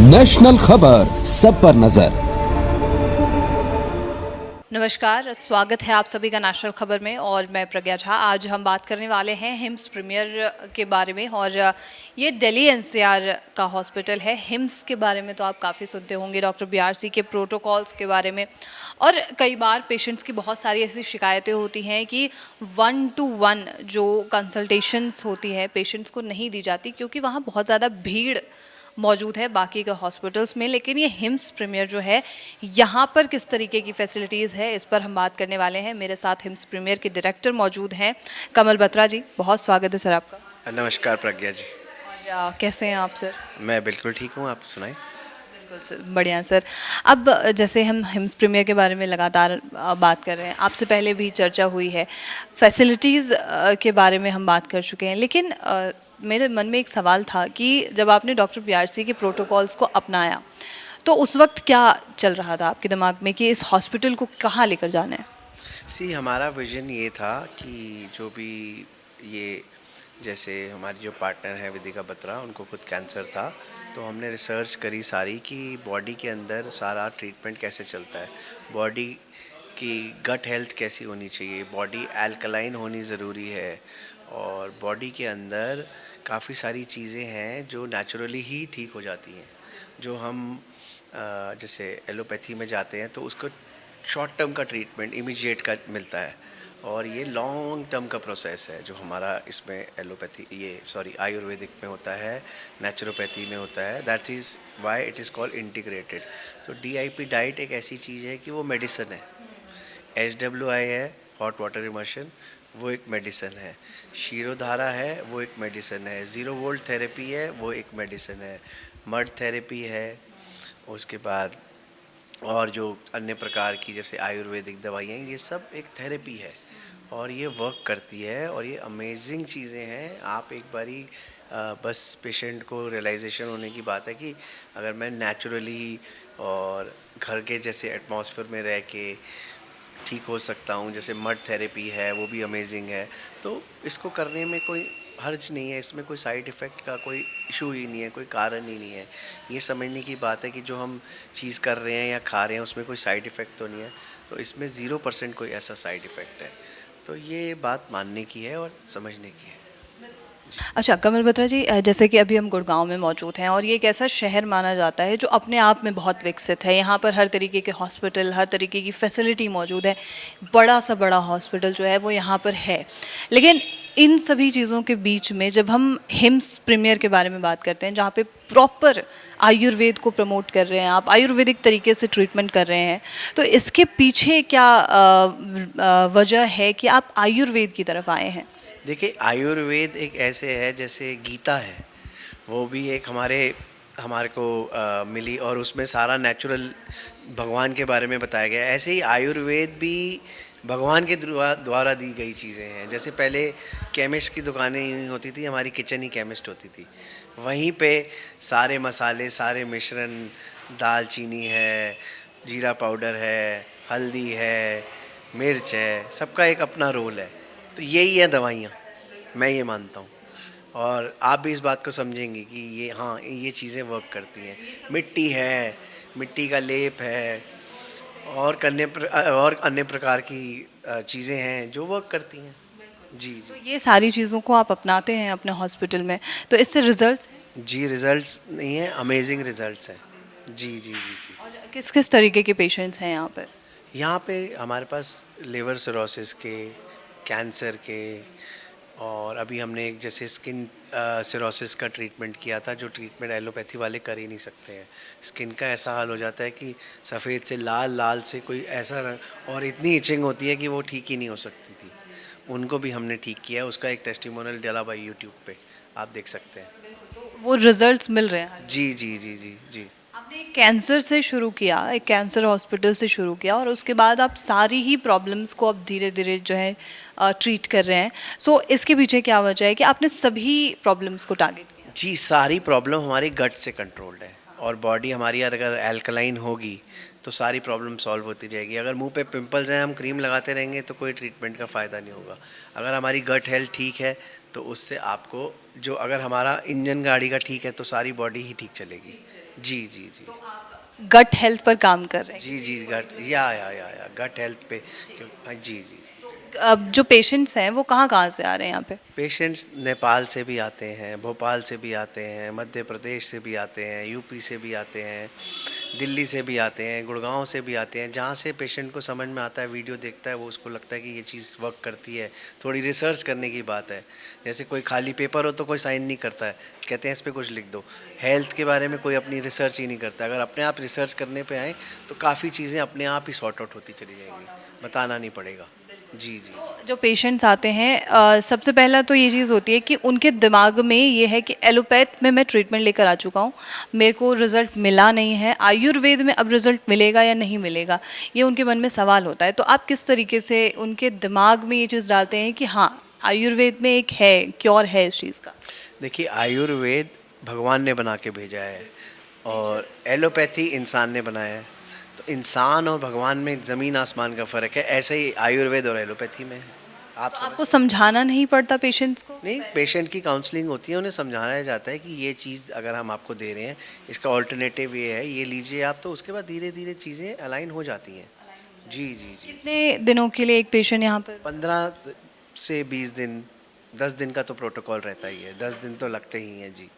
National खबर, सब पर नजर। नमस्कार, स्वागत है आप सभी का नेशनल खबर में और मैं प्रज्ञा झा। आज हम बात करने वाले हैं हिम्स प्रीमियर के बारे में और ये दिल्ली एनसीआर का हॉस्पिटल है। हिम्स के बारे में तो आप काफ़ी सुनते होंगे, डॉक्टर बीआरसी के प्रोटोकॉल्स के बारे में। और कई बार पेशेंट्स की बहुत सारी ऐसी शिकायतें होती हैं कि 1-to-1 जो कंसल्टेशंस होती है पेशेंट्स को नहीं दी जाती क्योंकि वहाँ बहुत ज़्यादा भीड़ मौजूद है बाकी के हॉस्पिटल्स में। लेकिन ये हिम्स प्रीमियर जो है, यहाँ पर किस तरीके की फैसिलिटीज़ है, इस पर हम बात करने वाले हैं। मेरे साथ हिम्स प्रीमियर के डायरेक्टर मौजूद हैं, कमल बत्रा जी। बहुत स्वागत है सर आपका। नमस्कार प्रज्ञा जी। और कैसे हैं आप सर? मैं बिल्कुल ठीक हूँ, आप सुनाएं। बिल्कुल सर, बढ़िया सर। अब जैसे हम हिम्स प्रीमियर के बारे में लगातार बात कर रहे हैं, आपसे पहले भी चर्चा हुई है, फैसिलिटीज़ के बारे में हम बात कर चुके हैं। लेकिन मेरे मन में एक सवाल था कि जब आपने डॉक्टर बीआरसी के प्रोटोकॉल्स को अपनाया तो उस वक्त क्या चल रहा था आपके दिमाग में कि इस हॉस्पिटल को कहाँ लेकर जाना है? हमारा विजन ये था कि जो भी ये जैसे हमारी जो पार्टनर है विदिका बत्रा, उनको खुद कैंसर था, तो हमने रिसर्च करी सारी कि बॉडी के अंदर सारा ट्रीटमेंट कैसे चलता है, बॉडी की गट हेल्थ कैसी होनी चाहिए, बॉडी एल्कलाइन होनी ज़रूरी है, और बॉडी के अंदर काफ़ी सारी चीज़ें हैं जो नेचुरली ही ठीक हो जाती हैं। जो हम जैसे एलोपैथी में जाते हैं तो उसको शॉर्ट टर्म का ट्रीटमेंट इमीडिएट का मिलता है, और ये लॉन्ग टर्म का प्रोसेस है जो हमारा इसमें आयुर्वेदिक में होता है, नेचुरोपैथी में होता है। That is why it is called integrated. तो DIP डाइट एक ऐसी चीज़ है कि वो मेडिसिन है, HWI है, हॉट वाटर इमर्शन, वो एक मेडिसिन है, शीरोधारा है, वो एक मेडिसिन है, 0 वोल्ट थेरेपी है, वो एक मेडिसिन है, मड थेरेपी है, उसके बाद और जो अन्य प्रकार की जैसे आयुर्वेदिक दवाइयाँ, ये सब एक थेरेपी है और ये वर्क करती है और ये अमेजिंग चीज़ें हैं। आप एक बारी बस पेशेंट को रियलाइजेशन होने की बात है कि अगर मैं नेचुरली और घर के जैसे एटमॉस्फेयर में रह के ठीक हो सकता हूँ, जैसे मड थेरेपी है, वो भी अमेजिंग है, तो इसको करने में कोई हर्ज नहीं है, इसमें कोई साइड इफ़ेक्ट का कोई इशू ही नहीं है, कोई कारण ही नहीं है। ये समझने की बात है कि जो हम चीज़ कर रहे हैं या खा रहे हैं उसमें कोई साइड इफ़ेक्ट तो नहीं है, तो इसमें 0% कोई ऐसा साइड इफ़ेक्ट है। तो ये बात मानने की है और समझने की है। अच्छा कमल बत्रा जी, जैसे कि अभी हम गुड़गांव में मौजूद हैं और ये एक ऐसा शहर माना जाता है जो अपने आप में बहुत विकसित है। यहाँ पर हर तरीके के हॉस्पिटल, हर तरीके की फैसिलिटी मौजूद है, बड़ा सा बड़ा हॉस्पिटल जो है वो यहाँ पर है। लेकिन इन सभी चीज़ों के बीच में जब हम हिम्स प्रीमियर के बारे में बात करते हैं, जहाँ पे प्रॉपर आयुर्वेद को प्रमोट कर रहे हैं, आप आयुर्वेदिक तरीके से ट्रीटमेंट कर रहे हैं, तो इसके पीछे क्या वजह है कि आप आयुर्वेद की तरफ आए हैं? देखिए, आयुर्वेद एक ऐसे है जैसे गीता है, वो भी एक हमारे को मिली और उसमें सारा नेचुरल भगवान के बारे में बताया गया है। ऐसे ही आयुर्वेद भी भगवान के द्वारा दी गई चीज़ें हैं। जैसे पहले केमिस्ट की दुकानें ही होती थी, हमारी किचन ही केमिस्ट होती थी, वहीं पे सारे मसाले, सारे मिश्रण, दालचीनी है, जीरा पाउडर है, हल्दी है, मिर्च है, सबका एक अपना रोल है। तो यही है दवाइयाँ, मैं ये मानता हूँ, और आप भी इस बात को समझेंगे कि ये चीज़ें वर्क करती हैं। मिट्टी है, मिट्टी का लेप है, और अन्य प्रकार की चीज़ें हैं जो वर्क करती हैं। जी तो जी ये सारी चीज़ों को आप अपनाते हैं अपने हॉस्पिटल में, तो इससे रिजल्ट्स जी, रिजल्ट्स नहीं है, अमेजिंग रिजल्ट्स हैं। जी जी जी जी। और किस किस तरीके के पेशेंट्स हैं यहाँ पर? यहाँ पे हमारे पास लिवर सिरोसिस के, कैंसर के, और अभी हमने एक जैसे स्किन सिरोसिस का ट्रीटमेंट किया था, जो ट्रीटमेंट एलोपैथी वाले कर ही नहीं सकते हैं। स्किन का ऐसा हाल हो जाता है कि सफ़ेद से लाल, लाल से कोई ऐसा रंग, और इतनी इचिंग होती है कि वो ठीक ही नहीं हो सकती थी। उनको भी हमने ठीक किया, उसका एक टेस्टिमोनियल डाला हुआ यूट्यूब पे, आप देख सकते हैं। तो वो रिजल्ट्स मिल रहे हैं? जी जी जी जी जी। आपने एक कैंसर से शुरू किया, एक कैंसर हॉस्पिटल से शुरू किया और उसके बाद आप सारी ही प्रॉब्लम्स को अब धीरे धीरे जो है ट्रीट कर रहे हैं। सो इसके पीछे क्या वजह है कि आपने सभी प्रॉब्लम्स को टारगेट किया? जी, सारी प्रॉब्लम हमारी गट से कंट्रोल्ड है, और बॉडी हमारी अगर एल्कलाइन होगी तो सारी प्रॉब्लम सॉल्व होती जाएगी। अगर मुंह पे पिंपल्स हैं, हम क्रीम लगाते रहेंगे तो कोई ट्रीटमेंट का फ़ायदा नहीं होगा। अगर हमारी गट हेल्थ ठीक है तो उससे आपको जो अगर हमारा इंजन गाड़ी का ठीक है तो सारी बॉडी ही ठीक चलेगी। जी जी जी गट हेल्थ पर काम कर रहे हैं। जी जी गट या गट हेल्थ पे जी जी जी। अब जो पेशेंट्स हैं वो कहाँ कहाँ से आ रहे हैं यहाँ पे? पेशेंट्स नेपाल से भी आते हैं, भोपाल से भी आते हैं, मध्य प्रदेश से भी आते हैं, यूपी से भी आते हैं, दिल्ली से भी आते हैं, गुड़गांव से भी आते हैं। जहाँ से पेशेंट को समझ में आता है, वीडियो देखता है, वो उसको लगता है कि ये चीज़ वर्क करती है, थोड़ी रिसर्च करने की बात है। जैसे कोई खाली पेपर हो तो कोई साइन नहीं करता है, कहते हैं इस पर कुछ लिख दो। हेल्थ के बारे में कोई अपनी रिसर्च ही नहीं करता। अगर अपने आप रिसर्च करने पे आए तो काफ़ी चीज़ें अपने आप ही सॉर्ट आउट होती चली जाएंगी, बताना नहीं पड़ेगा। जी जी जो पेशेंट्स आते हैं सबसे पहला तो ये चीज़ होती है कि उनके दिमाग में ये है कि एलोपैथ में मैं ट्रीटमेंट लेकर आ चुका हूँ, मेरे को रिज़ल्ट मिला नहीं है, आयुर्वेद में अब रिज़ल्ट मिलेगा या नहीं मिलेगा, ये उनके मन में सवाल होता है। तो आप किस तरीके से उनके दिमाग में ये चीज़ डालते हैं कि हाँ आयुर्वेद में एक है, क्योर है इस चीज़ का? देखिए, आयुर्वेद भगवान ने बना के भेजा है और एलोपैथी इंसान ने बनाया है। तो इंसान और भगवान में ज़मीन आसमान का फ़र्क है, ऐसे ही आयुर्वेद और एलोपैथी में है। आप तो आपको समझाना नहीं पड़ता पेशेंट्स को? नहीं, पेशेंट की काउंसलिंग होती है, उन्हें समझाया जाता है कि ये चीज़ अगर हम आपको दे रहे हैं, इसका ऑल्टरनेटिव ये है, ये लीजिए आप। तो उसके बाद धीरे धीरे चीज़ें अलाइन हो जाती हैं। जी जी जी। कितने दिनों के लिए एक पेशेंट यहाँ पर? 15 से 20 दिन, 10 दिन का तो प्रोटोकॉल रहता ही है, 10 दिन तो लगते ही हैं। जी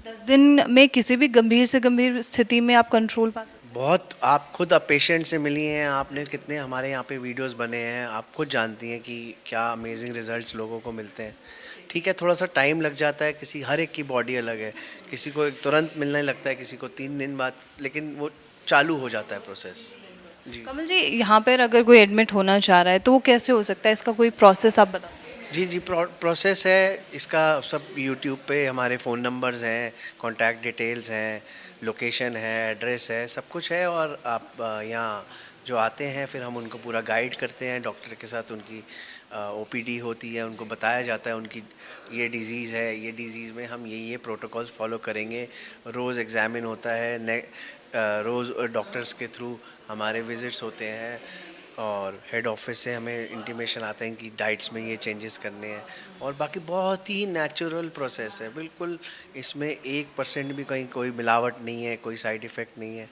10 दिन में किसी भी गंभीर से गंभीर स्थिति में आप कंट्रोल पा सकते हैं? बहुत। आप खुद अब पेशेंट से मिली हैं, आपने कितने हमारे यहाँ पे वीडियोस बने हैं, आप खुद जानती हैं कि क्या अमेजिंग रिजल्ट्स लोगों को मिलते हैं। ठीक है, थोड़ा सा टाइम लग जाता है, किसी हर एक की बॉडी अलग है, किसी को तुरंत मिलने लगता है, किसी को 3 दिन बाद, लेकिन वो चालू हो जाता है प्रोसेस। जी कमल जी, यहाँ पर अगर कोई एडमिट होना चाह रहा है तो वो कैसे हो सकता है, इसका कोई प्रोसेस आप बताओ? जी जी प्रोसेस है इसका। सब यूट्यूब पे हमारे फ़ोन नंबर्स हैं, कॉन्टैक्ट डिटेल्स हैं, लोकेशन है, एड्रेस है, सब कुछ है। और आप यहाँ जो आते हैं फिर हम उनको पूरा गाइड करते हैं, डॉक्टर के साथ उनकी ओपीडी होती है, उनको बताया जाता है उनकी ये डिज़ीज़ है, ये डिज़ीज़ में हम ये प्रोटोकॉल्स फॉलो करेंगे। रोज़ एग्ज़ामिन होता है, रोज़ डॉक्टर्स के थ्रू हमारे विज़िट्स होते हैं और हेड ऑफिस से हमें इंटीमेशन आते हैं कि डाइट्स में ये चेंजेस करने हैं। और बाकी बहुत ही नेचुरल प्रोसेस है, बिल्कुल इसमें 1% भी कहीं कोई मिलावट नहीं है, कोई साइड इफ़ेक्ट नहीं है।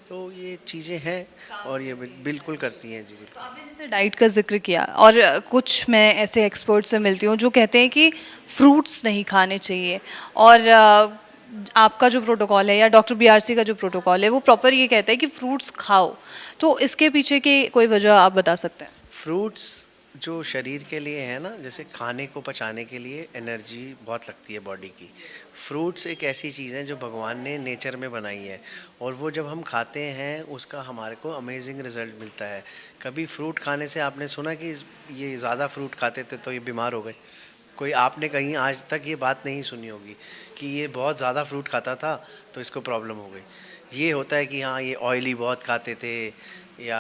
तो ये चीज़ें हैं और ये बिल्कुल करती हैं। जी बिल्कुल। तो आपने जैसे डाइट का जिक्र किया और कुछ मैं ऐसे एक्सपर्ट से मिलती हूँ जो कहते हैं कि फ्रूट्स नहीं खाने चाहिए, और आपका जो प्रोटोकॉल है या डॉक्टर बीआरसी का जो प्रोटोकॉल है वो प्रॉपर ये कहता है कि फ्रूट्स खाओ। तो इसके पीछे की कोई वजह आप बता सकते हैं? फ्रूट्स जो शरीर के लिए है ना, जैसे खाने को पचाने के लिए एनर्जी बहुत लगती है बॉडी की। फ्रूट्स एक ऐसी चीज़ है जो भगवान ने नेचर में बनाई है और वो जब हम खाते हैं उसका हमारे को अमेजिंग रिजल्ट मिलता है। कभी फ्रूट खाने से आपने सुना कि ये ज़्यादा फ्रूट खाते थे तो ये बीमार हो गए? कोई आपने कहीं आज तक ये बात नहीं सुनी होगी कि ये बहुत ज़्यादा फ्रूट खाता था तो इसको प्रॉब्लम हो गई। ये होता है कि हाँ ये ऑयली बहुत खाते थे या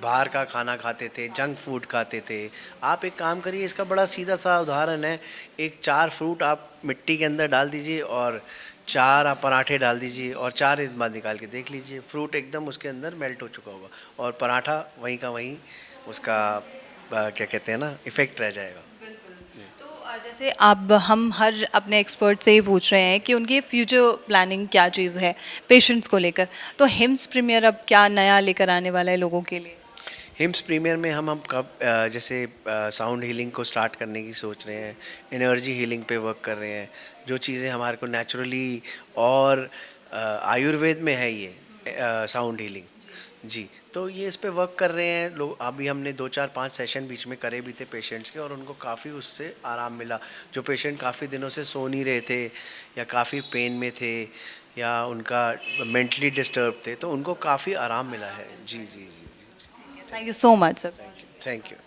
बाहर का खाना खाते थे, जंक फूड खाते थे। आप एक काम करिए, इसका बड़ा सीधा सा उदाहरण है, एक 4 फ्रूट आप मिट्टी के अंदर डाल दीजिए और 4 आप पराठे डाल दीजिए और 4 दिन बाद निकाल के देख लीजिए, फ्रूट एकदम उसके अंदर मेल्ट हो चुका होगा और पराठा वहीं का वहीं उसका क्या कहते हैं ना, इफ़ेक्ट रह जाएगा। जैसे अब हम हर अपने एक्सपर्ट से ही पूछ रहे हैं कि उनकी फ्यूचर प्लानिंग क्या चीज़ है पेशेंट्स को लेकर, तो हिम्स प्रीमियर अब क्या नया लेकर आने वाला है लोगों के लिए? हिम्स प्रीमियर में हम कब जैसे साउंड हीलिंग को स्टार्ट करने की सोच रहे हैं, एनर्जी हीलिंग पे वर्क कर रहे हैं, जो चीज़ें हमारे को नेचुरली और आयुर्वेद में है ये साउंड हीलिंग। जी, तो ये इस पे वर्क कर रहे हैं लोग। अभी हमने 2-4-5 सेशन बीच में करे भी थे पेशेंट्स के और उनको काफ़ी उससे आराम मिला। जो पेशेंट काफ़ी दिनों से सो नहीं रहे थे या काफ़ी पेन में थे या उनका मेंटली डिस्टर्ब थे, तो उनको काफ़ी आराम मिला है। जी जी जी जी। Thank you so much sir. Thank you.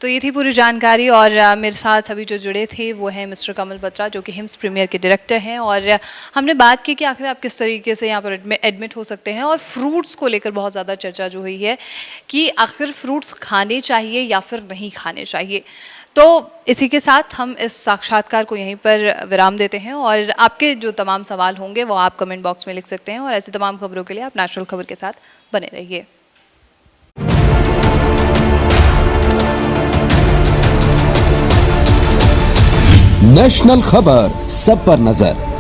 तो ये थी पूरी जानकारी और मेरे साथ अभी जो जुड़े थे वो हैं मिस्टर कमल बत्रा जो कि हिम्स प्रीमियर के डायरेक्टर हैं, और हमने बात की कि आखिर आप किस तरीके से यहाँ पर एडमिट हो सकते हैं, और फ्रूट्स को लेकर बहुत ज़्यादा चर्चा जो हुई है कि आखिर फ्रूट्स खाने चाहिए या फिर नहीं खाने चाहिए। तो इसी के साथ हम इस साक्षात्कार को यहीं पर विराम देते हैं और आपके जो तमाम सवाल होंगे वो आप कमेंट बॉक्स में लिख सकते हैं, और ऐसी तमाम खबरों के लिए आप नेचुरल खबर के साथ बने रहिए। नेशनल खबर, सब पर नजर।